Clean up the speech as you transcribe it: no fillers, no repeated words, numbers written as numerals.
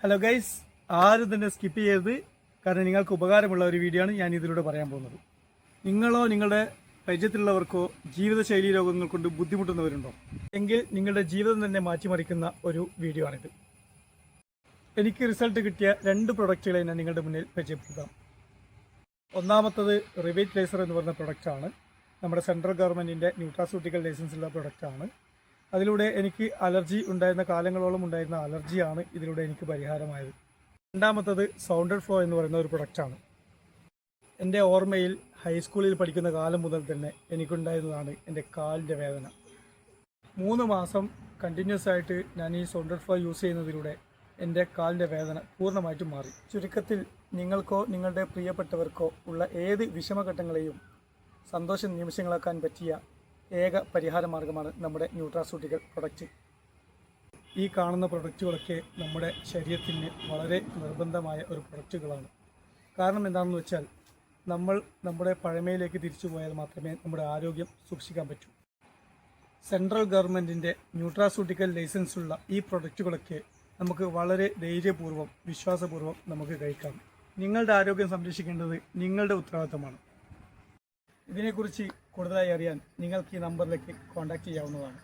Hello guys, ആരും തന്നെ skip ചെയ്യരുത്. കാരണം നിങ്ങൾക്ക് ഉപകാരമുള്ള ഒരു വീഡിയോ ആണ് ഞാൻ ഇതിലൂടെ പറയാൻ പോകുന്നത്. നിങ്ങളോ നിങ്ങളുടെ പരിചയത്തിലുള്ളവർക്കോ ജീവിതശൈലി രോഗങ്ങൾ കൊണ്ട് ബുദ്ധിമുട്ടുന്നവരുണ്ടോ എങ്കിൽ നിങ്ങളുടെ ജീവിതം തന്നെ മാറ്റിമറിക്കുന്ന ഒരു വീഡിയോ ആണിത്. എനിക്ക് റിസൾട്ട് കിട്ടിയ 2 പ്രൊഡക്റ്റുകളെ ഞാൻ നിങ്ങളുടെ മുന്നിൽ പരിചയപ്പെടുത്താം. ഒന്നാമത്തത് റിവേറ്റ് ലേസർ എന്ന് പറയുന്ന പ്രൊഡക്റ്റാണ്. നമ്മുടെ സെൻട്രൽ ഗവൺമെൻറ്റിൻ്റെ ന്യൂട്രാസ്യൂട്ടിക്കൽ ലൈസൻസുള്ള പ്രൊഡക്റ്റാണ്. അതിലൂടെ എനിക്ക് അലർജി ഉണ്ടായിരുന്ന കാലങ്ങളോളം ഉണ്ടായിരുന്ന അലർജിയാണ് ഇതിലൂടെ എനിക്ക് പരിഹാരമായത്. രണ്ടാമത്തത് സൗണ്ടഡ് ഫ്ലോ എന്ന് പറയുന്ന ഒരു പ്രൊഡക്റ്റാണ്. എൻ്റെ ഓർമ്മയിൽ ഹൈസ്കൂളിൽ പഠിക്കുന്ന കാലം മുതൽ തന്നെ എനിക്കുണ്ടായിരുന്നതാണ് എൻ്റെ കാലിൻ്റെ വേദന. 3 മാസം കണ്ടിന്യൂസ് ആയിട്ട് ഞാൻ ഈ സൗണ്ടഡ് ഫ്ലോ യൂസ് ചെയ്യുന്നതിലൂടെ എൻ്റെ കാലിൻ്റെ വേദന പൂർണ്ണമായിട്ടും മാറി. ചുരുക്കത്തിൽ നിങ്ങൾക്കോ നിങ്ങളുടെ പ്രിയപ്പെട്ടവർക്കോ ഉള്ള ഏത് വിഷമഘട്ടങ്ങളെയും സന്തോഷ നിമിഷങ്ങളാക്കാൻ പറ്റിയ ഏക പരിഹാര മാർഗമാണ് നമ്മുടെ ന്യൂട്രാസ്യൂട്ടിക്കൽ പ്രൊഡക്റ്റ്. ഈ കാണുന്ന പ്രൊഡക്റ്റുകളൊക്കെ നമ്മുടെ ശരീരത്തിന് വളരെ നിർബന്ധമായ ഒരു പ്രൊഡക്റ്റുകളാണ്. കാരണം എന്താണെന്ന് വെച്ചാൽ നമ്മൾ നമ്മുടെ പഴമയിലേക്ക് തിരിച്ചു പോയാൽ മാത്രമേ നമ്മുടെ ആരോഗ്യം സൂക്ഷിക്കാൻ പറ്റൂ. സെൻട്രൽ ഗവൺമെൻറ്റിൻ്റെ ന്യൂട്രാസ്യൂട്ടിക്കൽ ലൈസൻസുള്ള ഈ പ്രൊഡക്റ്റുകളൊക്കെ നമുക്ക് വളരെ ധൈര്യപൂർവ്വം വിശ്വാസപൂർവ്വം നമുക്ക് കഴിക്കാം. നിങ്ങളുടെ ആരോഗ്യം സംരക്ഷിക്കേണ്ടത് നിങ്ങളുടെ ഉത്തരവാദിത്തമാണ്. ഇതിനെക്കുറിച്ച് കൂടുതലായി അറിയാൻ നിങ്ങൾക്ക് ഈ നമ്പറിലേക്ക് കോൺടാക്റ്റ് ചെയ്യാവുന്നതാണ്.